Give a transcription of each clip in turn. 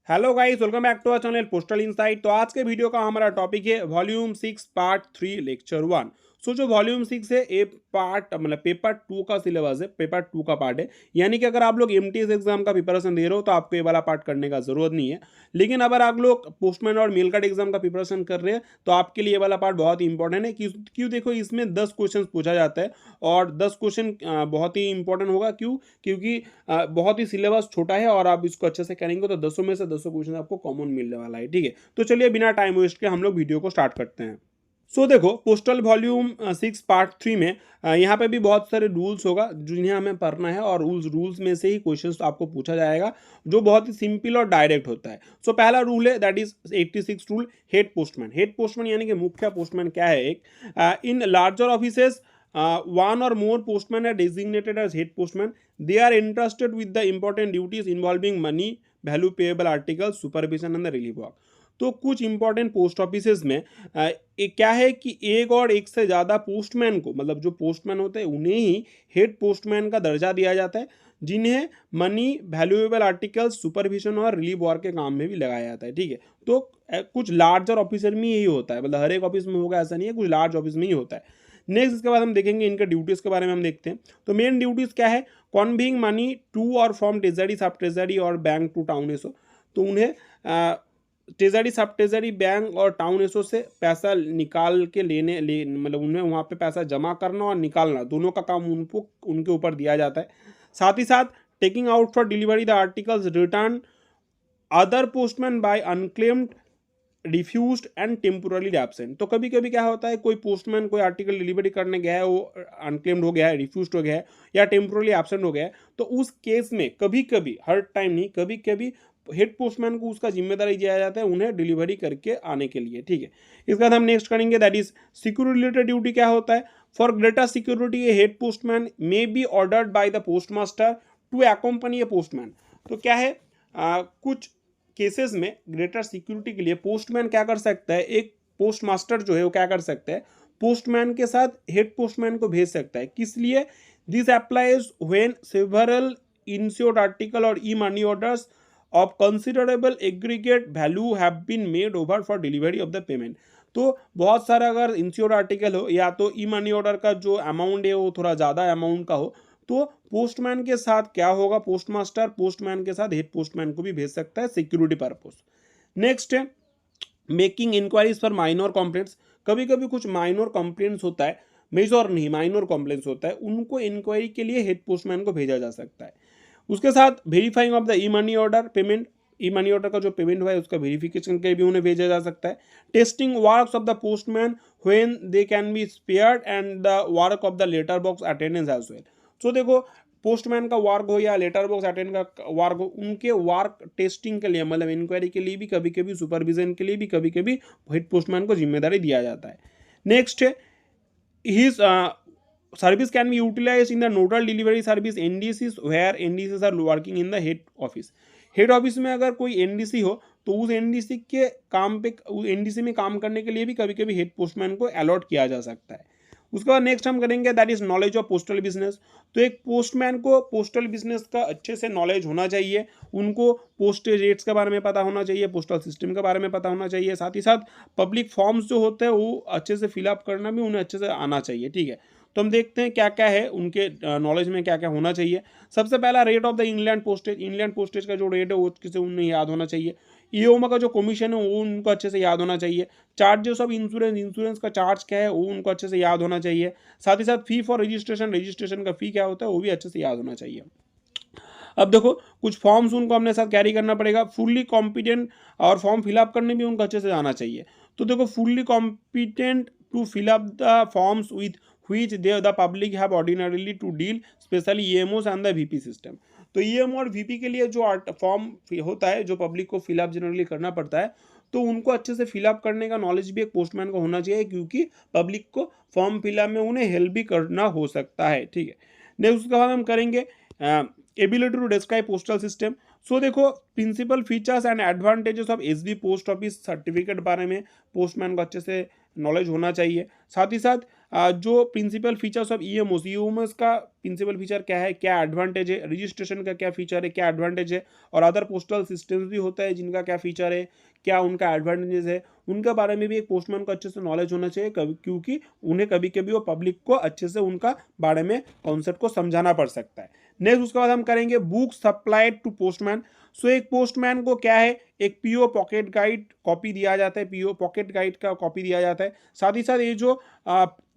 Hello guys, welcome back to our channel postal insight. तो आज के वीडियो का हमारा टॉपिक है वॉल्यूम 6 पार्ट 3 लेक्चर 1। सो जो वॉल्यूम 6 है ये पार्ट मतलब पेपर 2 का सिलेबस है, पेपर 2 का पार्ट है। यानी कि अगर आप लोग एमटीएस एग्जाम का प्रिपरेशन दे रहे हो तो आपको ये वाला पार्ट करने का जरूरत नहीं है। लेकिन अगर आप लोग पोस्टमैन और मेल कार्ड एग्जाम का प्रिपरेशन कर रहे हैं तो आपके लिए ये वाला पार्ट बहुत ही इंपॉर्टेंट है। क्यों देखो, इसमें 10 क्वेश्चन पूछा जाता है और 10 क्वेश्चन बहुत ही इंपॉर्टेंट होगा। क्यों? क्योंकि बहुत ही सिलेबस छोटा है और आप इसको अच्छे से करेंगे तो 10 में से 10 क्वेश्चन आपको कॉमन मिलने वाला है। ठीक है, तो चलिए बिना टाइम वेस्ट के हम लोग वीडियो को स्टार्ट करते हैं। सो देखो, पोस्टल वॉल्यूम 6 पार्ट 3 में यहाँ पे भी बहुत सारे रूल्स होगा जिन्हें हमें पढ़ना है और उस रूल्स में से ही क्वेश्चंस आपको पूछा जाएगा जो बहुत ही सिंपल और डायरेक्ट होता है। सो पहला रूल है that is 86 rule, head postman. Head postman यानी कि मुख्य पोस्टमैन क्या है? एक in larger offices one or more postmen are designated as head postman. They are entrusted with the important duties involving money, value payable articles, supervision and the relief work. तो कुछ important post offices में क्या है कि एक और एक से ज़्यादा पोस्टमैन को, मतलब जो पोस्टमैन होते हैं उन्हें ही हेड पोस्टमैन का दर्जा दिया जाता है, जिन्हें मनी, वैल्यूएबल आर्टिकल्स, सुपरविजन और रिलीफ वर्क के काम में भी लगाया जाता है। ठीक है, तो कुछ लार्जर ऑफिसर में यही होता है, मतलब हर एक ऑफिस में होगा ऐसा नहीं है, कुछ लार्ज ऑफिस में ही होता है। नेक्स्ट इसके बाद हम देखेंगे इनके ड्यूटीज़ के बारे में। हम देखते हैं तो मेन ड्यूटीज़ क्या है? कॉन्वेइंग मनी टू और फ्रॉम ट्रेजरी, सब ट्रेजरी और बैंक टू टाउन एसओ। तो उन्हें ट्रेजरी, सब ट्रेजरी, बैंक और टाउन एसओ से पैसा निकाल के लेने मतलब उन्हें वहाँ पे पैसा जमा करना और निकालना, दोनों का काम उनको उनके ऊपर दिया जाता है। साथ ही साथ taking out for delivery the articles return other postman by unclaimed, refused and temporarily absent. तो कभी कभी क्या होता है, कोई पोस्टमैन कोई आर्टिकल डिलीवरी करने गया है, वो अनक्लेम्ड हो गया है, रिफ्यूज्ड हो गया है या टेम्पोरली एब्सेंट हो गया है, तो उस केस में कभी कभी, हर टाइम नहीं, कभी कभी हेड पोस्टमैन को उसका जिम्मेदारी दिया जाता है उन्हें डिलीवरी करके आने के लिए। ठीक है, इसके बाद हम नेक्स्ट करेंगे that is security related duty. क्या होता है? For greater security a head postman may be ordered by the postmaster to accompany a postman. तो क्या है, कुछ केसेस में ग्रेटर सिक्योरिटी के लिए पोस्टमैन क्या कर सकता है, एक पोस्ट मास्टर जो है वो क्या कर सकता है, पोस्टमैन के साथ हेड पोस्टमैन को भेज सकता है। किस लिए? This applies when several insured article और e money orders of considerable aggregate value have been made over for delivery of the payment. तो बहुत सारा अगर इंश्योर्ड आर्टिकल हो या तो ई मनी ऑर्डर का जो अमाउंट है वो थोड़ा ज़्यादा अमाउंट का हो, तो पोस्टमैन के साथ क्या होगा, पोस्टमास्टर पोस्टमैन के साथ हेड पोस्टमैन को भी भेज सकता है सिक्योरिटी पर्पस। नेक्स्ट है making inquiries for minor complaints. कभी कभी कुछ माइनर कंप्लेंट्स होता है, मेजर नहीं, माइनर कंप्लेंट्स होता है, उनको इंक्वायरी के लिए हेड पोस्टमैन को भेजा जा सकता है। उसके साथ verifying of the E money order payment, E money order का जो पेमेंट हुआ है उसका वेरिफिकेशन के भी उन्हें भेजा जा सकता है। Testing works of the postman when they can be spared and the work of the letter box attendance as well. So देखो, पोस्टमैन का वर्क हो या लेटर बॉक्स अटेंड का वर्क हो, उनके वर्क टेस्टिंग के लिए, मतलब इंक्वायरी के लिए भी कभी कभी, सुपरविजन के लिए भी कभी कभी हेड पोस्टमैन को जिम्मेदारी दिया जाता है। नेक्स्ट है his service can be utilise in the nodal delivery service NDCs where NDCs are working in the head office. Head office में अगर कोई एनडीसी हो तो उस एनडीसी के काम पे, एनडीसी में काम करने के लिए भी कभी कभी हेड पोस्टमैन को अलॉट किया जा सकता है। उसके बाद नेक्स्ट हम करेंगे that is knowledge of postal business. तो एक पोस्टमैन को पोस्टल बिजनेस का अच्छे से नॉलेज होना चाहिए, उनको पोस्टेज रेट्स के बारे में पता होना चाहिए, पोस्टल सिस्टम के बारे में पता होना चाहिए, साथ ही साथ पब्लिक फॉर्म्स जो होते हैं वो अच्छे से फिलअप करना भी उन्हें अच्छे से आना चाहिए। ठीक है, तो हम देखते हैं क्या क्या है उनके नॉलेज में क्या क्या होना चाहिए। सबसे पहला rate of the England postage, England postage का जो रेट है वो किसी उन्हें याद होना चाहिए। ईओमा का जो कमीशन है वो उनको अच्छे से याद होना चाहिए। चार्जेस ऑफ इंश्योरेंस, इंश्योरेंस का चार्ज क्या है वो उनको अच्छे से याद होना चाहिए। साथ ही साथ फी फॉर रजिस्ट्रेशन, रजिस्ट्रेशन का फी क्या होता है वो भी अच्छे से याद होना चाहिए। अब देखो, कुछ फॉर्म्स उनको अपने साथ कैरी करना पड़ेगा, फुल्ली कॉम्पिटेंट, और फॉर्म फिलअप करने भी उनको अच्छे से आना चाहिए। तो देखो, fully competent to fill up the forms with which the public have ordinarily to deal, especially EMOs and the VP system। तो EMO और VP के लिए जो फॉर्म होता है जो पब्लिक को फिलअप जनरली करना पड़ता है, तो उनको अच्छे से फिलअप करने का नॉलेज भी एक पोस्टमैन को होना चाहिए, क्योंकि पब्लिक को फॉर्म फिलअप में उन्हें हेल्प भी करना हो सकता है। ठीक है, नेक्स्ट उसके बाद हम करेंगे ability to describe postal system. So देखो, principal features and advantages of SB post office certificate बारे में पोस्टमैन को अच्छे से नॉलेज होना चाहिए। साथ ही साथ जो प्रिंसिपल फीचर्स ऑफ ईएमओस का प्रिंसिपल फीचर क्या है, क्या एडवांटेज है, रजिस्ट्रेशन का क्या फीचर है, क्या एडवांटेज है, और अदर पोस्टल सिस्टम्स भी होता है जिनका क्या फीचर है, क्या उनका एडवांटेजेस है, उनके बारे में भी एक पोस्टमैन को अच्छे से नॉलेज होना चाहिए, क्योंकि उन्हें कभी कभी वो पब्लिक को अच्छे से उनका बारे में कॉन्सेप्ट को समझाना पड़ सकता है। नेक्स्ट उसके बाद हम करेंगे बुक सप्लाइड टू पोस्टमैन। सो एक पोस्टमैन को क्या है, एक पीओ पॉकेट गाइड कॉपी दिया जाता है, पीओ पॉकेट गाइड का कॉपी दिया जाता है। साथ ही साथ ये जो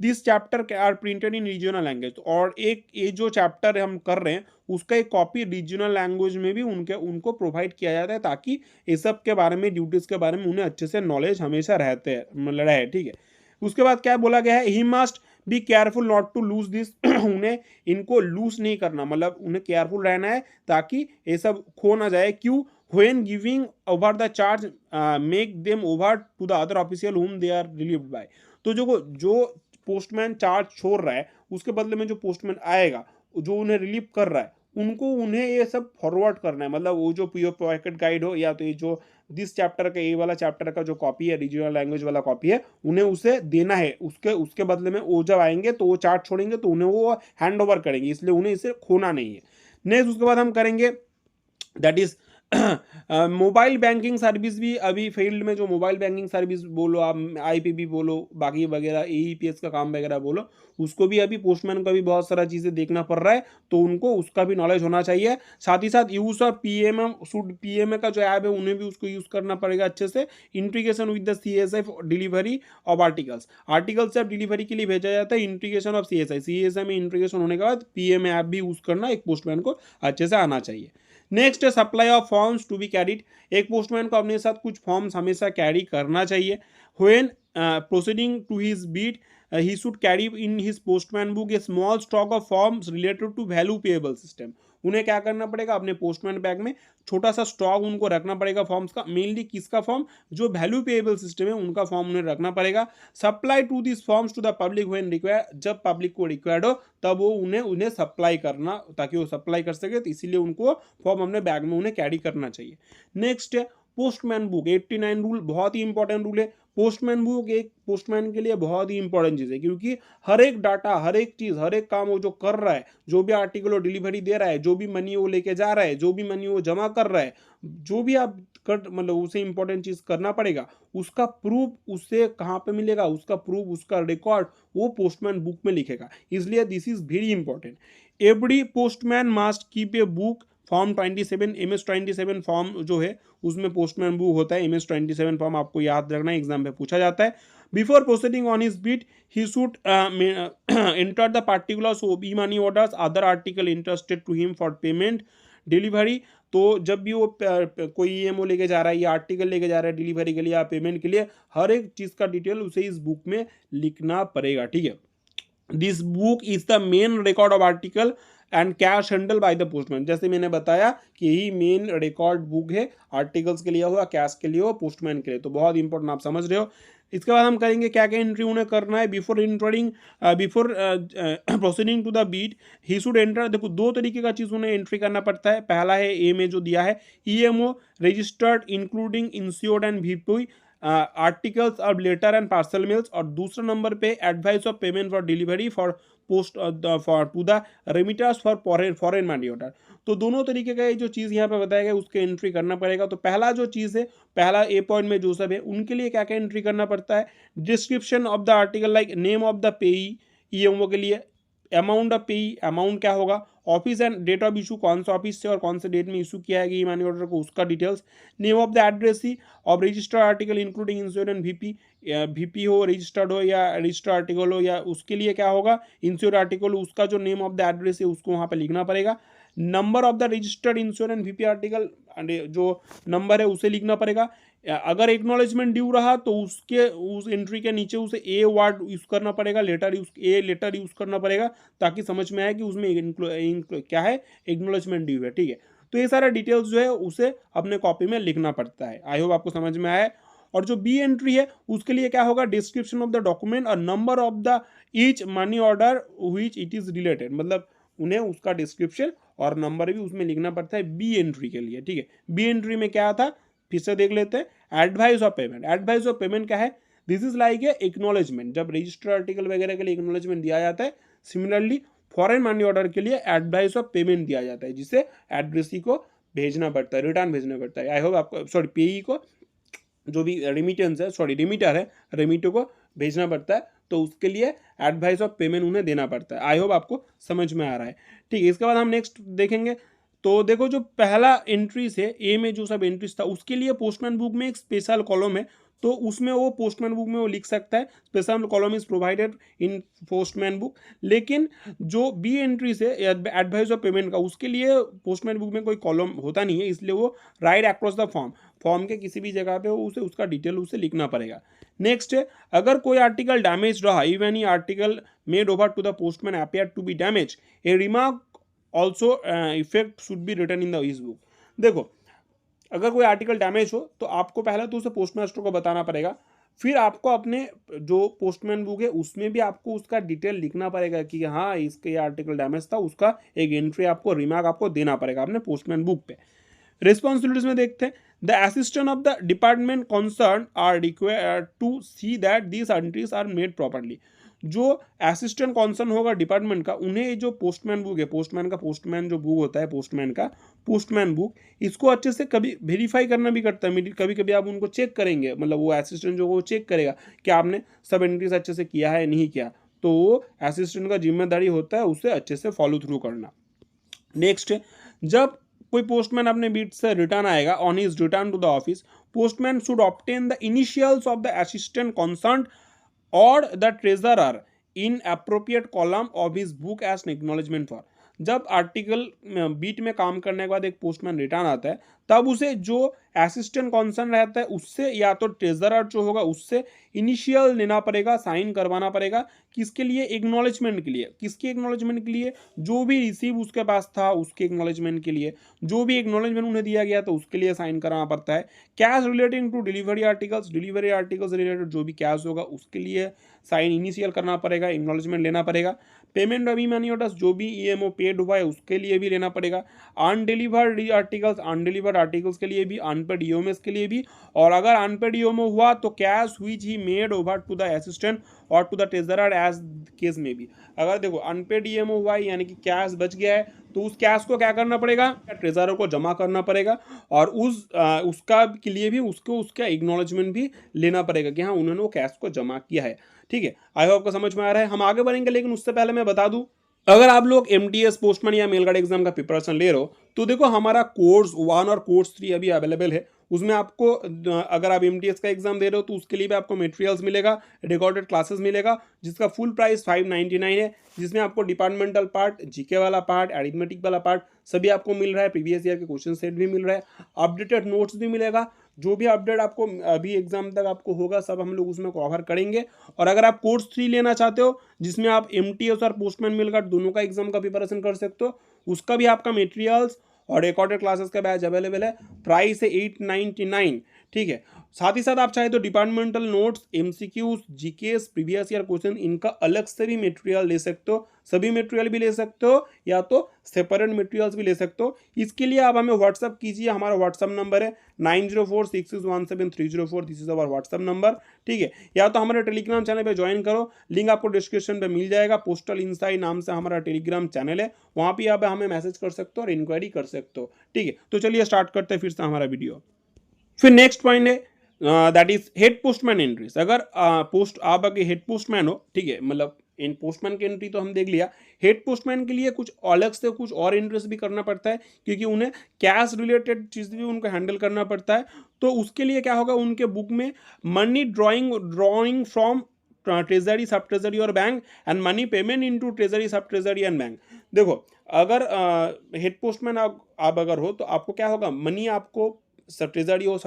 this chapter are printed in regional language, और एक ये जो चैप्टर हम कर रहे हैं उसका एक कॉपी रीजनल लैंग्वेज में भी उनको प्रोवाइड किया जाता है, ताकि ये सब के बारे में, ड्यूटीज के बारे में उन्हें अच्छे से नॉलेज हमेशा रहते हैं, मतलब रहे, ठीक है। उसके बाद क्या बोला गया है, he must be careful not to lose this उन्हें इनको लूज नहीं करना, मतलब उन्हें केयरफुल रहना है ताकि ये सब खो ना जाए। क्यों, when giving over the charge make them over to the other official whom they are relieved by। तो जो पोस्टमैन चार्ज छोड़ रहा है उसके बदले में जो पोस्टमैन आएगा जो उन्हें रिलीव कर रहा है उन्हें ये सब फॉरवर्ड करना है, मतलब वो जो पीओ पॉकेट गाइड हो या तो ये जो दिस चैप्टर का ये वाला चैप्टर का जो कॉपी है, रीजनल लैंग्वेज वाला कॉपी है, उन्हें उसे देना है। उसके बदले में वो जब आएंगे तो वो चार्ज छोड़ेंगे तो उन्हें वो हैंड ओवर करेंगे, इसलिए उन्हें इसे खोना नहीं है। नेक्स्ट उसके बाद हम करेंगे that is mobile banking service भी अभी फील्ड में, जो मोबाइल बैंकिंग सर्विस बोलो आप, आईपीबी बोलो, बाकी वगैरह एईपीएस का काम वगैरह बोलो, उसको भी अभी पोस्टमैन का भी बहुत सारा चीज़ें देखना पड़ रहा है, तो उनको उसका भी नॉलेज होना चाहिए। साथ ही साथ यूज़ और पीएमए का जो ऐप है उन्हें भी उसको यूज़ करना पड़ेगा अच्छे से। Integration with the CSI delivery of articles जब डिलीवरी के लिए भेजा जाता है, इंटीग्रेशन ऑफ सीएसआई में इंटीग्रेशन होने के बाद पीएमए ऐप भी यूज़ करना एक पोस्टमैन को अच्छे से आना चाहिए। Next supply of forms to be carried. एक पोस्टमैन को अपने साथ कुछ फॉर्म्स हमेशा कैरी करना चाहिए। When proceeding to his beat he should carry in his postman book a small stock of forms related to value payable system। उन्हें क्या करना पड़ेगा, अपने पोस्टमैन बैग में छोटा सा स्टॉक उनको रखना पड़ेगा फॉर्म्स का, मेनली किसका फॉर्म, जो वैल्यू पेएबल सिस्टम है उनका फॉर्म उन्हें रखना पड़ेगा। Supply to this forms to the public when required, जब पब्लिक को रिक्वायर्ड हो तब वो उन्हें सप्लाई करना, ताकि वो सप्लाई कर सके, तो इसीलिए उनको फॉर्म अपने बैग में उन्हें कैरी करना चाहिए। नेक्स्ट है पोस्टमैन बुक 89 रूल, बहुत ही इंपॉर्टेंट रूल है। पोस्टमैन बुक एक पोस्टमैन के लिए बहुत ही इंपॉर्टेंट चीज़ है, क्योंकि हर एक डाटा, हर एक चीज़, हर एक काम वो जो कर रहा है, जो भी आर्टिकल वो डिलीवरी दे रहा है, जो भी मनी वो लेके जा रहा है, जो भी मनी वो जमा कर रहा है, जो भी आप कर, मतलब उसे इंपॉर्टेंट चीज़ करना पड़ेगा, उसका प्रूफ उसे कहाँ पे मिलेगा, उसका प्रूफ, उसका रिकॉर्ड वो पोस्टमैन बुक में लिखेगा। इसलिए this is very important. Every postman must keep a book. Form 27 MS-27 form जो है उसमें पोस्टमैन बुक होता है। MS-27 फॉर्म आपको याद रखना है, एग्जाम में पूछा जाता है। Before proceeding on his beat he should enter the particulars of the money orders other article interested to him for payment delivery. तो जब भी वो कोई ईएमओ लेके जा रहा है या आर्टिकल लेके जा रहा है डिलीवरी के लिए या पेमेंट के लिए, हर एक चीज़ का डिटेल उसे इस बुक में लिखना पड़ेगा, ठीक है। This book is the main record of article and cash handle by the postman. जैसे मैंने बताया कि यही मेन रिकॉर्ड बुक है, आर्टिकल्स के लिए हुआ, कैश के लिए हो, पोस्टमैन के लिए, तो बहुत इंपॉर्टेंट, आप समझ रहे हो। इसके बाद हम करेंगे क्या क्या एंट्री उन्हें करना है before proceeding to the beat. He should enter, देखो दो तरीके का चीज़ उन्हें एंट्री करना पड़ता है। पहला है ए में जो दिया है EMO registered including insured and VP articles of letter and parcel mails, और दूसरा नंबर पे advice of payment for delivery for post for to the remitters for foreign money order. तो दोनों तरीके का ये जो चीज़ यहाँ पे बताया गया उसके एंट्री करना पड़ेगा। तो पहला जो चीज़ है, पहला ए पॉइंट में जो सब है उनके लिए क्या क्या एंट्री करना पड़ता है। Description of the article like name of the payee EMO के लिए, अमाउंट ऑफ पेई, अमाउंट क्या होगा, office and date of issue, कौन सा ऑफिस से और कौन से डेट में इशू किया है ई मनी ऑर्डर को, उसका details, name of the addressee of registered article including insurance VP हो, रजिस्टर्ड हो या रजिस्टर्ड आर्टिकल हो, या उसके लिए क्या होगा इंश्योर आर्टिकल, उसका जो नेम ऑफ द एड्रेस है उसको वहाँ पर लिखना पड़ेगा। Number of the registered insurance VP article, जो नंबर है उसे लिखना पड़ेगा। अगर एक्नॉलेजमेंट ड्यू रहा तो उस एंट्री के नीचे उसे ए वर्ड यूज़ करना पड़ेगा, लेटर यूज़ करना पड़ेगा, ताकि समझ में आए कि उसमें क्या है, एक्नॉलेजमेंट ड्यू है, ठीक है। तो ये सारा डिटेल्स जो है उसे अपने कॉपी में लिखना पड़ता है। आई होप आपको समझ में आया। और जो बी एंट्री है उसके लिए क्या होगा, डिस्क्रिप्शन ऑफ द डॉक्यूमेंट और number of the each money order which it is related, मतलब उन्हें उसका डिस्क्रिप्शन और नंबर भी उसमें लिखना पड़ता है बी एंट्री के लिए, ठीक है। बी एंट्री में क्या था फिर से देख लेते हैं। Advice of payment, advice of payment क्या है, this is like a acknowledgement, जब रजिस्टर आर्टिकल वगैरह के लिए एक्नॉलेजमेंट दिया जाता है, सिमिलरली फॉरेन मनी ऑर्डर के लिए एडवाइस ऑफ पेमेंट दिया जाता है, जिसे एड्रेसी को भेजना पड़ता है, रिटर्न भेजना पड़ता है। आई होप आपको, सॉरी पेई को जो भी रिमिटेंस है, सॉरी रिमीटर है, रिमीटो को भेजना पड़ता है, तो उसके लिए एडवाइस ऑफ पेमेंट उन्हें देना पड़ता है। आई होप आपको समझ में आ रहा है। ठीक है, इसके बाद हम नेक्स्ट देखेंगे। तो देखो जो पहला एंट्रीज है, ए में जो सब एंट्रीज था उसके लिए पोस्टमैन बुक में एक स्पेशल कॉलम है, तो उसमें वो पोस्टमैन बुक में वो लिख सकता है, special column is provided in postman book. लेकिन जो बी एंट्रीज है एडवाइस ऑफ पेमेंट का, उसके लिए पोस्टमैन बुक में कोई कॉलम होता नहीं है, इसलिए वो राइट अक्रॉस द फॉर्म के किसी भी जगह पे उसे उसका डिटेल उसे लिखना पड़ेगा। नेक्स्ट है, अगर कोई आर्टिकल डैमेज रहा, even the article made over to the postman appear to be damage, a remark also effect should be written in the इस बुक। देखो अगर कोई आर्टिकल डैमेज हो तो आपको पहले तो उसे पोस्ट मास्टर को बताना पड़ेगा, फिर आपको अपने जो पोस्टमैन बुक है उसमें भी आपको उसका डिटेल लिखना पड़ेगा कि हाँ इसका ये आर्टिकल डैमेज था, उसका एक एंट्री आपको, रिमार्क आपको देना पड़ेगा अपने पोस्टमैन बुक पे। रिस्पॉन्सिबिलिटीज में देखते हैं, the assistant of the department concern are required to see that these entries are made properly. जो असिस्टेंट कॉन्सर्न होगा डिपार्टमेंट का, उन्हें जो पोस्टमैन बुक है, पोस्टमैन जो बुक होता है पोस्टमैन का, पोस्टमैन बुक, इसको अच्छे से कभी वेरीफाई करना भी करता है। कभी कभी आप उनको चेक करेंगे, मतलब वो असिस्टेंट जो वो चेक करेगा कि आपने सब एंट्रीज अच्छे से किया है नहीं किया, तो वो असिस्टेंट का जिम्मेदारी होता है उसे अच्छे से फॉलो थ्रू करना। नेक्स्ट है, जब कोई पोस्टमैन अपने बीट से रिटर्न आएगा, on his return to the office, postman should obtain the initials of the assistant concerned और the treasurer in appropriate column of his book as an acknowledgement for. जब article beat में काम करने के बाद एक पोस्टमैन रिटर्न आता है, तब उसे जो असिस्टेंट कॉन्सर्न रहता है उससे या तो ट्रेजरर जो होगा उससे इनिशियल लेना पड़ेगा, साइन करवाना पड़ेगा। किसके लिए? एक्नॉलेजमेंट के लिए। किसके एक्नॉलेजमेंट के लिए? जो भी रिसीव उसके पास था उसके एक्नॉलेजमेंट के लिए, जो भी एक्नॉलेजमेंट उन्हें दिया गया तो उसके लिए साइन कराना पड़ता है। Cash relating to delivery articles related जो भी कैश होगा उसके लिए साइन इनिशियल करना पड़ेगा, एक्नॉलेजमेंट लेना पड़ेगा। Payment of the money orders जो भी ईएमओ पेड हुआ है उसके लिए भी लेना पड़ेगा। अनडिलीवर्ड आर्टिकल्स के लिए भी, अनपेड ईएमएस के लिए भी, और अगर अनपेड ईएमओ हुआ तो cash which he made over to the assistant और to the treasurer as case में भी। अगर देखो अनपेड ईएमओ हुआ है यानी कि कैश बच गया है, तो उस कैश को क्या करना पड़ेगा? ट्रेजरर को जमा करना पड़ेगा, और उसका के लिए भी उसका एक्नॉलेजमेंट भी लेना पड़ेगा कि हाँ उन्होंने वो कैश को जमा किया है। ठीक है, आई होप आपको समझ में आ रहा है। हम आगे बढ़ेंगे, लेकिन उससे पहले मैं बता दूं, अगर आप लोग एमटीएस पोस्टमैन या मेलगार्ड एग्जाम का प्रिपरेशन ले रहे हो तो देखो हमारा कोर्स 1 और कोर्स 3 अभी अवेलेबल है। उसमें आपको अगर आप एमटीएस का एग्जाम दे रहे हो तो उसके लिए भी आपको मटेरियल्स मिलेगा, रिकॉर्डेड क्लासेस मिलेगा, जिसका फुल प्राइस 599 है, जिसमें आपको डिपार्टमेंटल पार्ट, जीके वाला पार्ट, एरिथमेटिक वाला पार्ट सभी आपको मिल रहा है, प्रीवियस ईयर के क्वेश्चन सेट भी मिल रहा है, अपडेटेड नोट्स भी मिलेगा। जो भी अपडेट आपको अभी एग्जाम तक आपको होगा सब हम लोग उसमें कवर करेंगे। और अगर आप कोर्स 3 लेना चाहते हो जिसमें आप एमटीएस और पोस्टमैन मेलगार्ड दोनों का एग्जाम का प्रिपरेशन कर सकते हो, उसका भी आपका मटेरियल्स और रिकॉर्डेड क्लासेस का बैच अवेलेबल है। प्राइस है 899। ठीक है, साथ ही साथ आप चाहे तो departmental notes, MCQs, GKs, previous year question, इनका अलग से भी मटेरियल ले सकते हो। सभी मटेरियल भी ले सकते हो या तो सेपरेट मटेरियल्स भी ले सकते हो। इसके लिए आप हमें व्हाट्सअप कीजिए, हमारा व्हाट्सअप नंबर है 9046617304। This is our WhatsApp number. ठीक है, या तो हमारे टेलीग्राम चैनल पे ज्वाइन करो, लिंक आपको डिस्क्रिप्शन पे मिल जाएगा। पोस्टल इनसाइड नाम से हमारा टेलीग्राम चैनल है, वहाँ पे आप हमें मैसेज कर सकते हो और इंक्वायरी कर सकते हो। ठीक है, तो चलिए स्टार्ट करते हैं फिर से हमारा वीडियो। फिर नेक्स्ट पॉइंट है that is head postman entries. अगर आप अगर हेड पोस्टमैन हो, ठीक है, मतलब इन पोस्टमैन की एंट्री तो हम देख लिया, हेड पोस्टमैन के लिए कुछ अलग से कुछ और एंट्रीज भी करना पड़ता है, क्योंकि उन्हें कैश रिलेटेड चीज़ भी उनको हैंडल करना पड़ता है। तो उसके लिए क्या होगा, उनके बुक में money drawing from treasury, sub treasury और bank, and money payment into treasury, sub treasury and bank. देखो अगर हेड पोस्टमैन आप अगर हो तो आपको क्या होगा, मनी आपको सब ट्रेजरी हो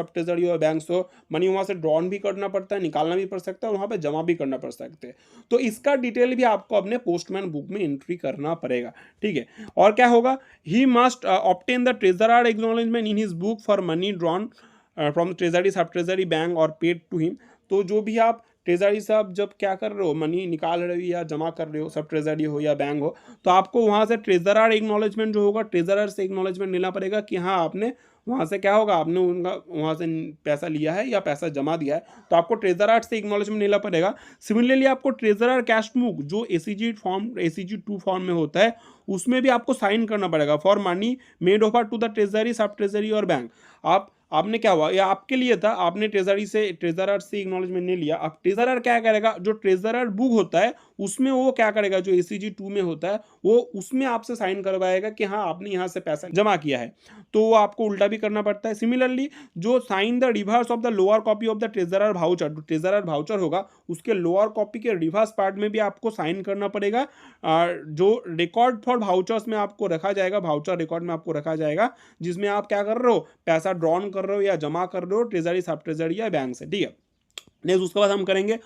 बैंक हो, मनी वहाँ से ड्रॉन भी करना पड़ता है, निकालना भी पड़ सकता है, और वहाँ पे जमा भी करना पड़ सकते हैं। तो इसका डिटेल भी आपको अपने पोस्टमैन बुक में एंट्री करना पड़ेगा। ठीक है, और क्या होगा, he must obtain the treasurer acknowledgement in his book for money drawn from treasury, sub treasury, bank और पेड टू हिम। तो जो भी आप ट्रेजरी से आप जब क्या कर रहे हो, मनी निकाल रहे हो या जमा कर रहे हो, सब ट्रेजरी हो या बैंक हो, तो आपको वहाँ से ट्रेजरर एक्नॉलेजमेंट जो होगा, ट्रेजरर से एक्नॉलेजमेंट लेना पड़ेगा कि हाँ आपने वहाँ से क्या होगा, आपने उनका वहाँ से पैसा लिया है या पैसा जमा दिया है, तो आपको ट्रेजरर से एक्नॉलेजमेंट लेना पड़ेगा। सिमिलरली आपको ट्रेजरर कैश बुक जो ACG 2 फॉर्म में होता है, उसमें भी आपको साइन करना पड़ेगा for money made over to the treasury, sub treasury और बैंक। आपने क्या हुआ, ये आपके लिए था, आपने ट्रेजरर से एक्नॉलेजमेंट नहीं लिया। अब ट्रेजरर क्या करेगा, जो ट्रेजरर बुक होता है उसमें वो क्या करेगा, जो ACG 2 में होता है वो उसमें आपसे साइन करवाएगा कि हाँ आपने यहाँ से पैसा जमा किया है, तो वो आपको उल्टा भी करना पड़ता है। सिमिलरली जो sign the reverse of the lower copy of the treasurer voucher, जो ट्रेजरर वाउचर होगा उसके लोअर कॉपी के रिवर्स पार्ट में भी आपको साइन करना पड़ेगा। जो रिकॉर्ड फॉर वाउचर्स में आपको रखा जाएगा, वाउचर रिकॉर्ड में आपको रखा जाएगा, जिसमें आप क्या कर रहे हो, पैसा ड्रॉन कर रहे हो या जमा कर रहे हो ट्रेजरी, सब ट्रेजरी या बैंक से, ठीक है। नेक्स्ट उसके बाद हम करेंगे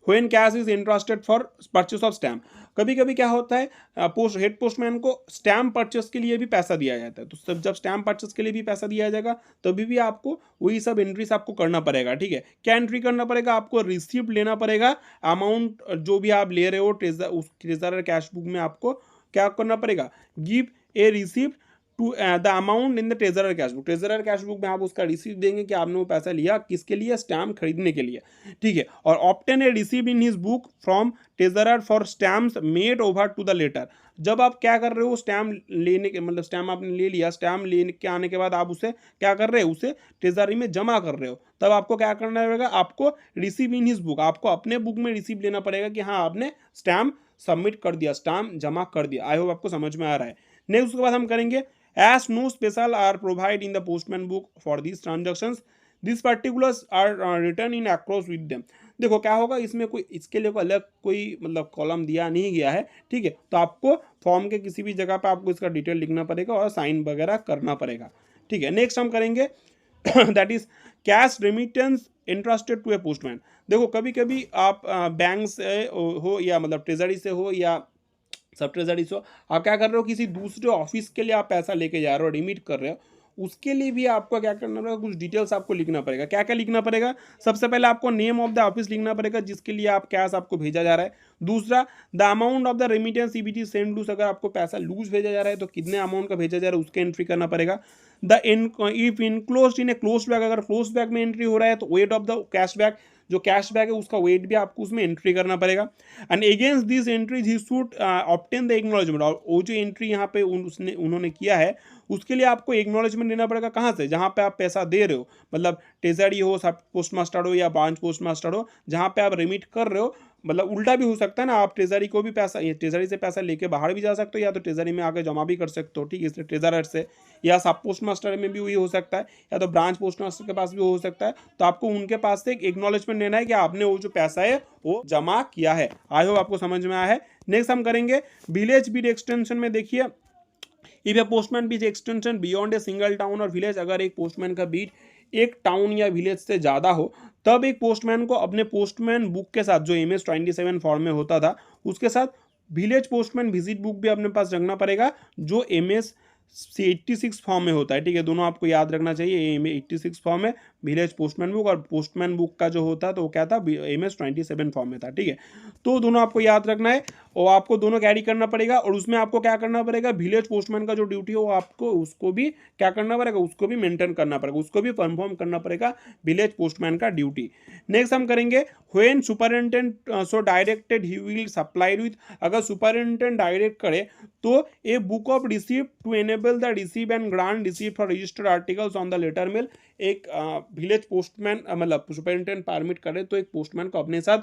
when cash is interested for purchase of stamp. कभी कभी क्या होता है, हेड पोस्टमैन को स्टैम्प परचेस के लिए भी पैसा दिया जाता है, तो जब स्टैम्प परचेस के लिए भी पैसा दिया जाएगा तभी भी आपको वही सब एंट्रीज आपको करना पड़ेगा, ठीक है। क्या एंट्री करना पड़ेगा, आपको रिसिप्ट लेना पड़ेगा, अमाउंट जो भी आप ले रहे हो ट्रेजरर कैश बुक में आपको क्या करना पड़ेगा, give a receipt to the amount in the treasurer cash book. Treasurer cash book में आप उसका रिसीप्ट देंगे कि आपने वो पैसा लिया किसके लिए, स्टैम्प खरीदने के लिए, ठीक है। और obtain a receipt in his book from treasurer for stamps made over to the letter. जब आप क्या कर रहे हो, स्टैम्प लेने के मतलब स्टैम्प आपने ले लिया, स्टैम्प लेने के आने के बाद आप उसे क्या कर रहे हो, उसे ट्रेजरी में जमा कर रहे हो, तब आपको क्या करना पड़ेगा, आपको रिसीव इन हिज बुक, आपको अपने बुक में रिसीव लेना पड़ेगा कि हाँ आपने स्टैम्प सबमिट कर दिया, स्टैम्प जमा कर दिया। आई होप आपको समझ में आ रहा है। नेक्स्ट उसके बाद हम करेंगे as no special are provided in the postman book for these transactions, these particulars are written in across with them। देखो क्या होगा, इसमें कोई इसके लिए कोई अलग कोई मतलब कॉलम दिया नहीं गया है, ठीक है, तो आपको फॉर्म के किसी भी जगह पे आपको इसका डिटेल लिखना पड़ेगा और साइन वगैरह करना पड़ेगा, ठीक है। नेक्स्ट हम करेंगे that is cash remittance interested to a postman. देखो कभी कभी आप बैंक से हो या मतलब ट्रेजरी से हो या सब ट्रेजरी से, आप क्या कर रहे हो, किसी दूसरे ऑफिस के लिए आप पैसा लेके जा रहे हो, रिमिट कर रहे हो, उसके लिए भी आपको क्या करना पड़ेगा, कुछ डिटेल्स आपको लिखना पड़ेगा। क्या क्या लिखना पड़ेगा, सबसे पहले आपको नेम ऑफ द ऑफिस लिखना पड़ेगा जिसके लिए आप कैश आपको भेजा जा रहा है। दूसरा the amount of the remittance CBT send lose, अगर आपको पैसा लूज भेजा जा रहा है तो कितने अमाउंट का भेजा जा रहा है उसके एंट्री करना पड़ेगा। The if enclosed in A close bag, अगर क्लोज बैग में एंट्री हो रहा है तो weight of the cash bag, जो कैश बैग है उसका वेट भी आपको उसमें एंट्री करना पड़ेगा। And against this entries he should obtain the acknowledgement, और वो जो एंट्री यहाँ पे उन्होंने किया है उसके लिए आपको एक्नॉलेजमेंट देना पड़ेगा। कहाँ से, जहाँ पे आप पैसा दे रहे हो, मतलब ट्रेजरी हो, सब पोस्ट मास्टर हो या ब्रांच पोस्ट मास्टर हो, जहाँ पे आप रिमिट कर रहे हो, मतलब उल्टा भी हो सकता है ना, आप ट्रेजरी को भी पैसा, ट्रेजरी से पैसा लेके बाहर भी जा सकते हो या तो ट्रेजरी में आके जमा भी कर सकते हो, ठीक है, इसलिए ट्रेजरर से या सब पोस्ट मास्टर में भी वही हो सकता है या तो ब्रांच पोस्ट मास्टर के पास भी हो सकता है। तो आपको उनके पास से एक एक्नॉलेजमेंट लेना है कि आपने वो जो पैसा है वो जमा किया है। आई होप आपको समझ में आया है। नेक्स्ट हम करेंगे विलेज बीट एक्सटेंशन में। देखिए if a postman beat extension beyond a single town और विलेज, अगर एक पोस्टमैन का बीट एक टाउन या विलेज से ज़्यादा हो तब एक पोस्टमैन को अपने पोस्टमैन बुक के साथ जो MS-27 फॉर्म में होता था उसके साथ विलेज पोस्टमैन विजिट बुक भी अपने पास रखना पड़ेगा जो MS-86 फॉर्म में होता है, ठीक है, दोनों आपको याद रखना चाहिए। MS-86 फॉर्म है विलेज पोस्टमैन बुक, और पोस्टमैन बुक का जो होता है तो वो क्या था, MS-27 फॉर्म में था, ठीक है। तो दोनों आपको याद रखना है और आपको दोनों कैरी करना पड़ेगा। और उसमें आपको क्या करना पड़ेगा, विलेज पोस्टमैन का जो ड्यूटी हो आपको उसको भी क्या करना पड़ेगा, उसको भी मेंटेन करना पड़ेगा, उसको भी परफॉर्म करना पड़ेगा विलेज पोस्टमैन का ड्यूटी। नेक्स्ट हम करेंगे when superintendent so directed he will supplied with, अगर सुपरिटेंडेंट डायरेक्ट करे तो a book of receipt to enable the receive and grant receipt for registered articles on the letter mail. एक village postman मतलब superintendent permit करे तो एक postman को अपने साथ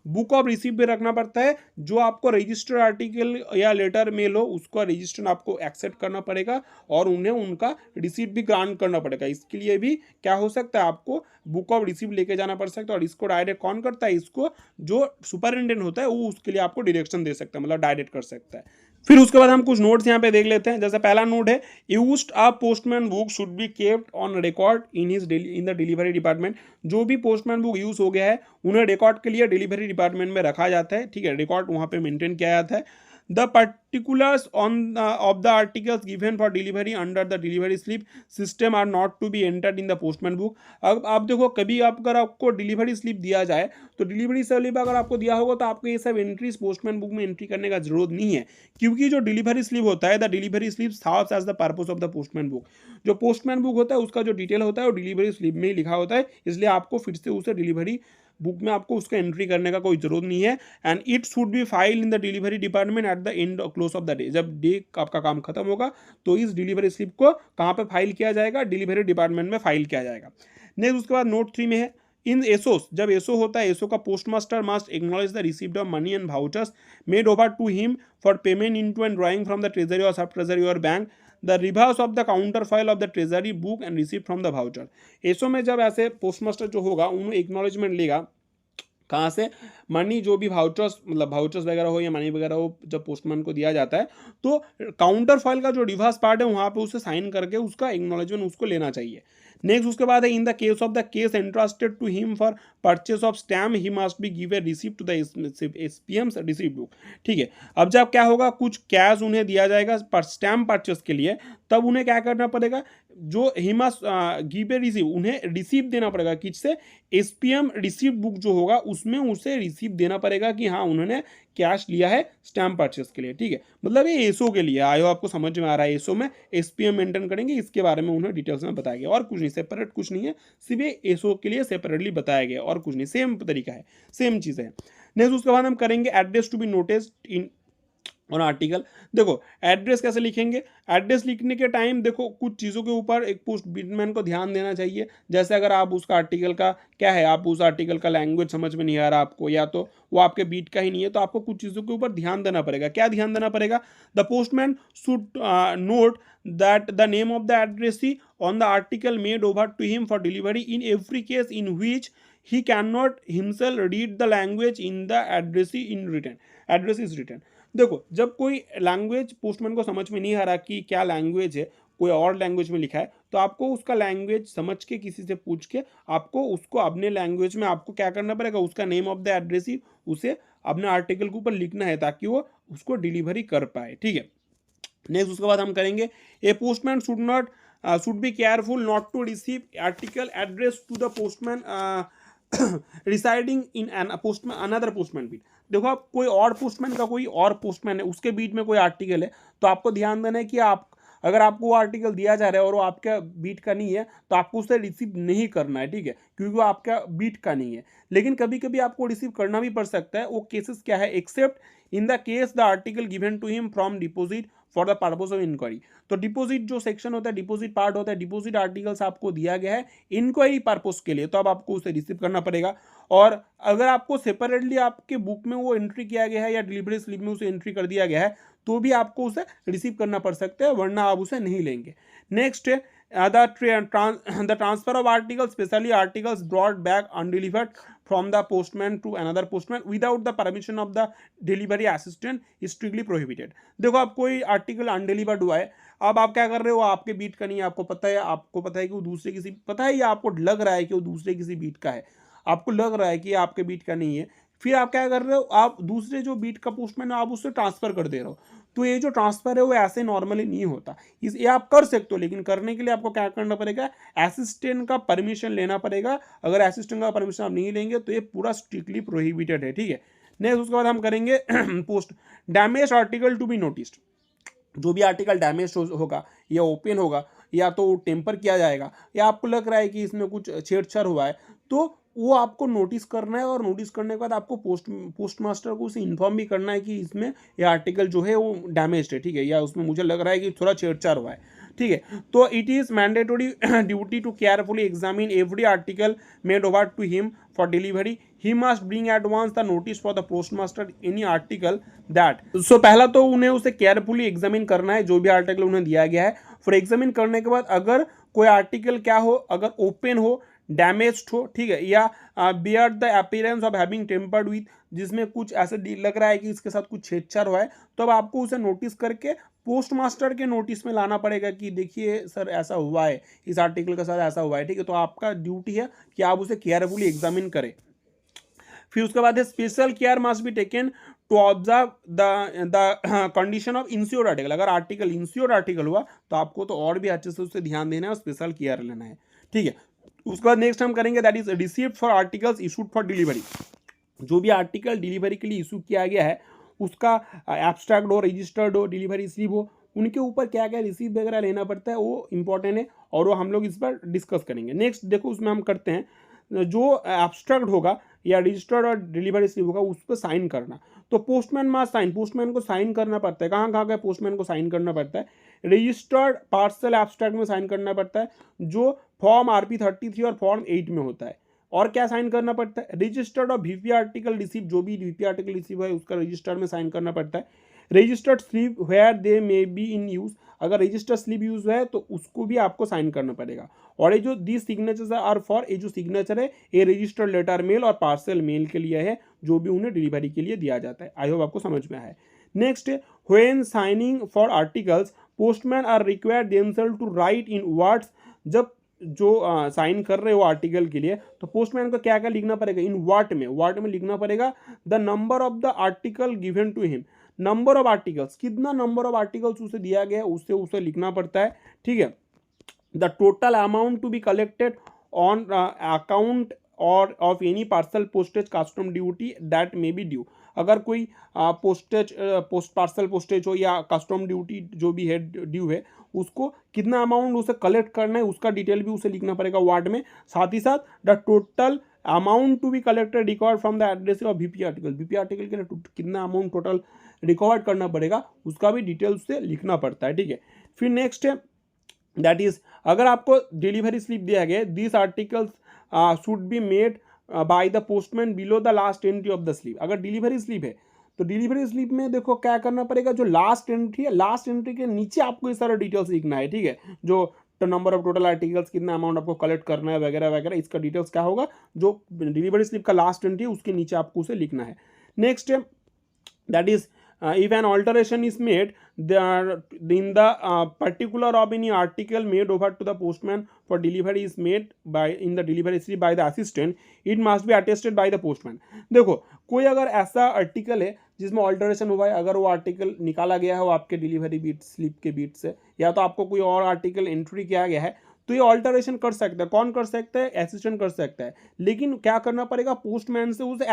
बुक ऑफ रिसीप्ट भी रखना पड़ता है, जो आपको रजिस्टर्ड आर्टिकल या लेटर मेल हो उसका रजिस्टर आपको एक्सेप्ट करना पड़ेगा और उन्हें उनका रिसीप्ट भी ग्रांट करना पड़ेगा। इसके लिए भी क्या हो सकता है, आपको बुक ऑफ रिसीप्ट लेके जाना पड़ सकता है और इसको डायरेक्ट कौन करता है, इसको जो सुपरिटेंडेंट होता है वो उसके लिए आपको डायरेक्शन दे सकता है, मतलब डायरेक्ट कर सकता है। फिर उसके बाद हम कुछ नोट्स यहाँ पे देख लेते हैं। जैसे पहला नोट है used a postman book should be kept on record in the delivery department. जो भी पोस्टमैन बुक यूज हो गया है उन्हें रिकॉर्ड के लिए डिलीवरी डिपार्टमेंट में रखा जाता है, ठीक है, रिकॉर्ड वहाँ पे मेंटेन किया जाता है। The particulars on of the articles given for delivery under the delivery slip system are not to be entered in the postman book। अब आप देखो कभी आप अगर आपको डिलीवरी स्लिप दिया जाए तो डिलीवरी स्लिप अगर आपको दिया होगा तो आपको ये सब एंट्रीज पोस्टमैन बुक में एंट्री करने का जरूरत नहीं है, क्योंकि जो डिलीवरी स्लिप होता है the delivery slip serves as the purpose of the postman book. जो पोस्टमैन बुक होता है उसका जो डिटेल होता है वो डिलीवरी स्लिप में ही लिखा होता है, इसलिए आपको फिर से उसे डिलीवरी बुक में आपको उसका एंट्री करने का कोई जरूरत नहीं है। And it should be file in the delivery department at the end close of the day. जब डे आपका काम खत्म होगा तो इस डिलीवरी स्लिप को कहाँ पे फाइल किया जाएगा, डिलीवरी डिपार्टमेंट में फाइल किया जाएगा। नेक्स्ट उसके बाद नोट 3 में है इन एसोस, जब एसओ होता है एसओ का postmaster must acknowledge the receipt of money and vouchers made over to him for payment into and drawing from the treasury और सब ट्रेजरी और bank the reverse of the counter file of the treasury book and receipt from the voucher. SO में जब ऐसे postmaster जो होगा उन्होंने acknowledgement लेगा कहाँ से, मनी जो भी वाउचर्स मतलब वाउचर्स वगैरह हो या मनी वगैरह हो जब पोस्टमैन को दिया जाता है तो काउंटर फाइल का जो रिवर्स पार्ट है वहाँ पे उसे साइन करके उसका एक्नॉलेजमेंट उसको लेना चाहिए। नेक्स्ट उसके बाद है in the case of the case entrusted to him for purchase of stamp he must be give a receipt to the SPM receipt book. ठीक है, अब जब क्या होगा कुछ कैश उन्हें दिया जाएगा पर स्टैम्प परचेस के लिए, तब उन्हें क्या करना पड़ेगा, जो he must give a receipt, उन्हें रिसिप्ट देना पड़ेगा किससे, एसपीएम रिसिप्ट बुक जो होगा उसमें उसे रिसिप्ट देना पड़ेगा कि हाँ उन्होंने कैश लिया है स्टैम्प परचेस के लिए। ठीक है, मतलब ये एसओ के लिए आयो, आपको समझ में आ रहा है। एसओ में एसपीएम मेंटेन करेंगे, इसके बारे में उन्हें डिटेल्स में बताया गया और कुछ नहीं, सेपरेट कुछ नहीं है, सिर्फ ये एसओ के लिए सेपरेटली बताया गया और कुछ नहीं, सेम तरीका है, सेम चीज़ है। नेक्स्ट उसके बाद हम करेंगे address to be notice in और आर्टिकल। देखो एड्रेस कैसे लिखेंगे, एड्रेस लिखने के टाइम देखो कुछ चीज़ों के ऊपर एक पोस्टमैन को ध्यान देना चाहिए। जैसे अगर आप उसका आर्टिकल का क्या है, आप उस आर्टिकल का लैंग्वेज समझ में नहीं आ रहा आपको, या तो वो आपके बीट का ही नहीं है, तो आपको कुछ चीज़ों के ऊपर ध्यान देना पड़ेगा। क्या ध्यान देना पड़ेगा, the postman should note that the name of the addressee on the article made over to him for delivery in every case in which he cannot himself read the language in the addressee in written address is written। देखो जब कोई language postman को समझ में नहीं आ रहा कि क्या लैंग्वेज है, कोई और लैंग्वेज में लिखा है, तो आपको उसका लैंग्वेज समझ के किसी से पूछ के आपको उसको अपने लैंग्वेज में आपको क्या करना पड़ेगा, उसका नेम ऑफ द एड्रेस ही उसे अपने आर्टिकल के ऊपर लिखना है ताकि वो उसको डिलीवरी कर पाए। ठीक है, नेक्स्ट उसके बाद हम करेंगे a postman should be careful not to receive article address to the postman residing in another postman beat. देखो आप कोई और पोस्टमैन का कोई और पोस्टमैन है उसके बीट में कोई आर्टिकल है, तो आपको ध्यान देना है कि आप अगर आपको वो आर्टिकल दिया जा रहा है और वो आपका बीट का नहीं है तो आपको उसे रिसीव नहीं करना है। ठीक है, क्योंकि वो आपका बीट का नहीं है। लेकिन कभी कभी आपको रिसीव करना भी पड़ सकता है। वो केसेस क्या है, except in the case the article given to him from deposit for the purpose of inquiry. तो डिपॉजिट जो सेक्शन होता है, डिपॉजिट पार्ट होता है, डिपॉजिट आर्टिकल्स आपको दिया गया है इंक्वायरी पर्पज के लिए, तो अब आपको उसे रिसीव करना पड़ेगा। और अगर आपको सेपरेटली आपके बुक में वो एंट्री किया गया है या डिलीवरी स्लिप में उसे एंट्री कर दिया गया है तो भी आपको उसे रिसीव करना पड़ सकता है, वरना आप उसे नहीं लेंगे। नेक्स्ट है the transfer of articles, especially articles brought back undelivered from the postman to another postman without the permission of the delivery assistant is strictly prohibited। देखो आप कोई आर्टिकल अनडिलीवर्ड हुआ है, अब आप क्या कर रहे हो, आपके बीट का नहीं है, आपको पता है, कि वो दूसरे किसी, पता है या आपको लग रहा है कि वो दूसरे किसी बीट का है, आपको लग रहा है कि आपके बीट का नहीं है, फिर आप क्या कर रहे हो, आप दूसरे जो बीट का पोस्टमैन है आप उससे ट्रांसफर कर दे रहे हो। तो ये जो ट्रांसफर है वो ऐसे नॉर्मली नहीं होता, ये आप कर सकते हो, लेकिन करने के लिए आपको क्या करना पड़ेगा, असिस्टेंट का परमिशन लेना पड़ेगा। अगर असिस्टेंट का परमिशन आप नहीं लेंगे तो ये पूरा स्ट्रिक्टली प्रोहिबिटेड है। ठीक है, नेक्स्ट उसके बाद हम करेंगे post damage article to be noticed. जो भी आर्टिकल डैमेज होगा या ओपन होगा या तो टेम्पर किया जाएगा या आपको लग रहा है कि इसमें कुछ छेड़छाड़ हुआ है, तो वो आपको नोटिस करना है। और नोटिस करने के बाद आपको पोस्ट मास्टर को उसे इन्फॉर्म भी करना है कि इसमें ये आर्टिकल जो है वो डैमेज्ड है। ठीक है, या उसमें मुझे लग रहा है कि थोड़ा छेड़छाड़ हुआ है। ठीक है, तो it is mandatory duty to carefully examine every article made over to him for delivery. He must bring at once the notice for the पोस्ट मास्टर एनी आर्टिकल दैट। सो पहला तो उन्हें उसे केयरफुली एग्जामिन करना है जो भी आर्टिकल उन्हें दिया गया है। फिर एग्जामिन करने के बाद अगर कोई आर्टिकल क्या हो, अगर ओपन हो, डैमेज्ड हो, ठीक है, या bear the appearance of having tempered with, जिसमें कुछ ऐसे लग रहा है कि इसके साथ कुछ छेड़छाड़ हुआ है, तो अब आपको उसे नोटिस करके पोस्ट मास्टर के नोटिस में लाना पड़ेगा कि देखिए सर ऐसा हुआ है, इस आर्टिकल के साथ ऐसा हुआ है। ठीक है, तो आपका ड्यूटी है कि आप उसे केयरफुली एग्जामिन करें। फिर उसके बाद है special care must be taken to observe the condition of insured article. अगर आर्टिकल इंश्योर्ड आर्टिकल हुआ तो आपको तो और भी अच्छे से उससे ध्यान देना है और स्पेशल केयर लेना है, ठीक है। उसके बाद नेक्स्ट हम करेंगे that is received for articles issued for delivery. जो भी आर्टिकल डिलीवरी के लिए इशू किया गया है उसका एब्स्ट्रैक्ट हो, रजिस्टर्ड हो, डिलीवरी स्लिप हो, उनके ऊपर क्या क्या रिसीव वगैरह लेना पड़ता है वो इंपॉर्टेंट है और वो हम लोग इस पर डिस्कस करेंगे। नेक्स्ट देखो उसमें हम करते हैं जो एब्स्ट्रैक्ट होगा या रजिस्टर्ड और डिलीवरी स्लिप होगा उस पर साइन करना। तो पोस्टमैन मास्ट साइन, पोस्टमैन को साइन करना पड़ता है। कहाँ कहाँ का पोस्टमैन को साइन करना पड़ता है? रजिस्टर्ड पार्सल एब्स्ट्रैक्ट में साइन करना पड़ता है जो फॉर्म RP-33 और फॉर्म 8 में होता है। और क्या साइन करना पड़ता है? रजिस्टर्ड और VP आर्टिकल रिसीव, जो भी VP आर्टिकल रिसीव है उसका रजिस्टर्ड में साइन करना पड़ता है। Registered slip where they may be in use, अगर रजिस्टर्ड स्लिप यूज है तो उसको भी आपको साइन करना पड़ेगा। और ये जो दी सिग्नेचर्स आर फॉर, ये जो सिग्नेचर है ये रजिस्टर्ड लेटर मेल और पार्सल मेल के लिए है जो भी उन्हें डिलीवरी के लिए दिया जाता है। आई होप आपको समझ में आया है। Next, when signing for articles postman are required themselves to write in words. जब जो साइन कर रहे हो आर्टिकल के लिए तो पोस्टमैन को क्या क्या लिखना पड़ेगा? इन वर्ड में लिखना पड़ेगा the number of the article given to him. Number of articles, कितना नंबर ऑफ आर्टिकल्स उसे दिया गया है उससे उसे लिखना पड़ता है, ठीक है। The total amount to be collected on account और of any parcel postage custom duty that may be due. अगर कोई पार्सल पोस्टेज हो या कस्टम ड्यूटी जो भी है ड्यू है उसको कितना अमाउंट उसे कलेक्ट करना है उसका डिटेल भी उसे लिखना पड़ेगा वार्ड में। साथ ही साथ the total amount to be collected record from the address of VP article, VP article के लिए कितना अमाउंट टोटल रिकॉर्ड करना पड़ेगा उसका भी डिटेल उसे लिखना पड़ता है, ठीक है। फिर नेक्स्ट है दैट इज, अगर आपको डिलीवरी स्लिप दिया गया this articles should be made by the postman below the last entry of the slip. अगर डिलीवरी स्लिप है तो डिलीवरी स्लिप में देखो क्या करना पड़ेगा, जो लास्ट एंट्री है लास्ट एंट्री के नीचे आपको ये सारा डिटेल्स लिखना है, ठीक है। जो नंबर ऑफ टोटल आर्टिकल्स, कितना अमाउंट आपको कलेक्ट करना है वगैरह वगैरह, इसका डिटेल्स क्या होगा जो डिलीवरी स्लिप का लास्ट एंट्री है उसके नीचे आपको उसे लिखना है। नेक्स्ट है that is if an alteration is made in the particular of any article made over to the postman for delivery is made by in the delivery slip by the assistant, it must be attested by the postman। देखो कोई अगर ऐसा article है जिसमें alteration हुआ है, अगर वो आर्टिकल निकाला गया है वो आपके डिलीवरी बीट स्लिप के बीट से या तो आपको कोई और आर्टिकल एंट्री किया गया है तो ये ऑल्टरेशन कर सकता है। कौन कर सकता है? असिस्टेंट कर सकता है। लेकिन क्या करना पड़ेगा? पोस्टमैन से उसे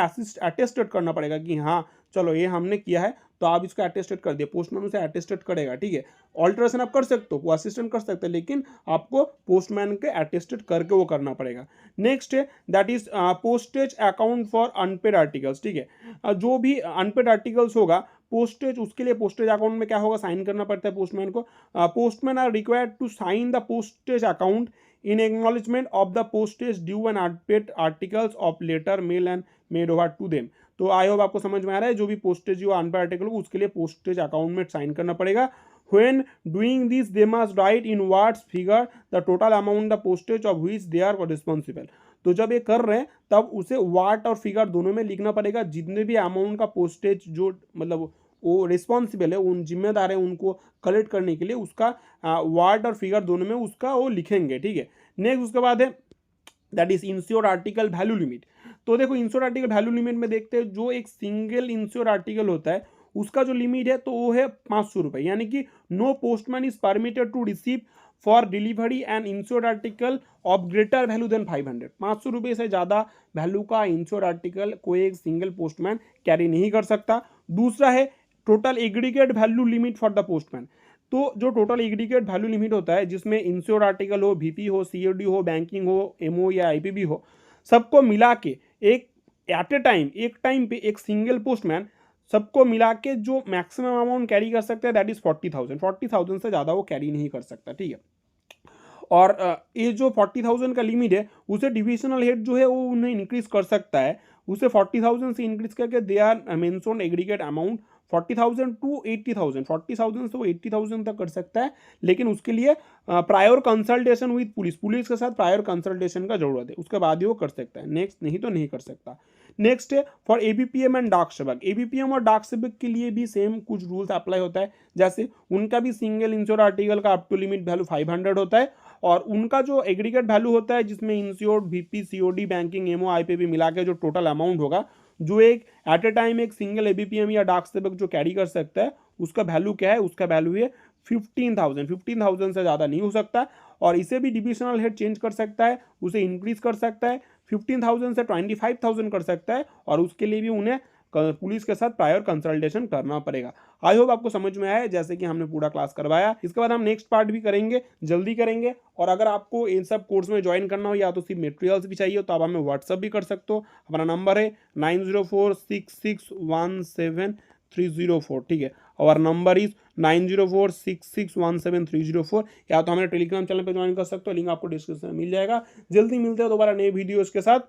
अटेस्टेड करना पड़ेगा कि हाँ चलो ये हमने किया है तो आप इसको अटेस्टेड कर दिए, पोस्टमैन उसे अटेस्टेड करेगा, ठीक है। ऑल्टरेशन आप कर सकते हो, वो असिस्टेंट कर सकते हैं लेकिन आपको पोस्टमैन के अटेस्टेड करके वो करना पड़ेगा। नेक्स्ट है that is postage account for unpaid articles, ठीक है। जो भी अनपेड आर्टिकल्स होगा पोस्टेज, उसके लिए पोस्टेज अकाउंट में क्या होगा? साइन करना पड़ता है पोस्टमैन को। Postman are required to sign the postage account in acknowledgement of the postage due and unpaid articles of letter mail and made over to them। तो आई होप आपको समझ में आ रहा है, जो भी पोस्टेज जो अनपेड आर्टिकल हो उसके लिए पोस्टेज अकाउंट में साइन करना पड़ेगा। when doing this they must write in words figure the total amount the postage of which they are responsible। तो जब ये कर रहे हैं तब उसे वाट और फिगर दोनों में लिखना पड़ेगा, जितने भी अमाउंट का पोस्टेज जो मतलब वो रिस्पॉन्सिबल है, उन जिम्मेदार है उनको कलेक्ट करने के लिए उसका वार्ड और फिगर दोनों में उसका वो लिखेंगे, ठीक है। नेक्स्ट उसके बाद है that is insured article value limit. तो देखो इंश्योर्ड आर्टिकल वैल्यू लिमिट में देखते हैं जो एक सिंगल इंश्योर्ड आर्टिकल होता है उसका जो लिमिट है तो वो है 500 रुपये, यानी कि no postman is permitted to receive for delivery and insured article of greater value than 500। 500 रुपये से ज़्यादा वैल्यू का इंश्योर्ड आर्टिकल कोई एक सिंगल पोस्टमैन कैरी नहीं कर सकता। दूसरा है total aggregate value limit for the postman. तो जो टोटल एग्रीगेट वैल्यू लिमिट होता है जिसमें इंश्योर्ड आर्टिकल हो, VP हो, COD हो, बैंकिंग हो, MO या IPB हो, सबको मिला के एक एट ए टाइम एक टाइम पे एक सिंगल पोस्टमैन सबको मिला के जो मैक्सिमम अमाउंट कैरी कर सकता है दैट इज 40,000। 40,000 से ज़्यादा वो कैरी नहीं कर सकता, ठीक है। और ये जो 40,000 का लिमिट है उसे डिविजनल हेड जो है वो उन्हें इंक्रीज कर सकता है, उसे 40,000 से इंक्रीज करके they are mention aggregate amount 40,000 to 80,000। 40,000 से वो 80,000 तक कर सकता है, लेकिन उसके लिए प्रायर कंसल्टेशन विद पुलिस के साथ प्रायर कंसल्टेशन का जरूरत है, उसके बाद ही वो कर सकता है। नेक्स्ट नहीं तो नहीं कर सकता। नेक्स्ट है फॉर ABPM एंड डाक सेवक। ABPM और डाक सेवक के लिए भी सेम कुछ रूल्स अप्लाई होता है, जैसे उनका भी सिंगल इंश्योर आर्टिकल का अप टू लिमिट वैल्यू 500 होता है और उनका जो एग्रीगेट वैल्यू होता है जिसमें insured, VP, COD, banking, MO, IPB मिला के जो टोटल अमाउंट होगा जो एक एट ए टाइम एक सिंगल एबीपीएम या डार्क सेवक जो कैरी कर सकता है उसका वैल्यू क्या है, उसका वैल्यू है 15,000 से ज़्यादा नहीं हो सकता। और इसे भी डिविजनल हेड चेंज कर सकता है, उसे इंक्रीज कर सकता है, 15,000 से 25,000 कर सकता है, और उसके लिए भी उन्हें पुलिस के साथ प्रायर कंसल्टेशन करना पड़ेगा। आई होप आपको समझ में आया है, जैसे कि हमने पूरा क्लास करवाया। इसके बाद हम नेक्स्ट पार्ट भी करेंगे, जल्दी करेंगे। और अगर आपको इन सब कोर्स में ज्वाइन करना हो या तो सिर्फ मटेरियल्स भी चाहिए तो आप हमें व्हाट्सअप भी कर सकते हो। हमारा नंबर है 9046617304, ठीक है। और नंबर इज 9046617304। या तो हमारे टेलीग्राम चैनल पर ज्वाइन कर सकते हो, लिंक आपको डिस्क्रिप्शन में मिल जाएगा। जल्दी मिलते हैं दोबारा नए वीडियोस के साथ।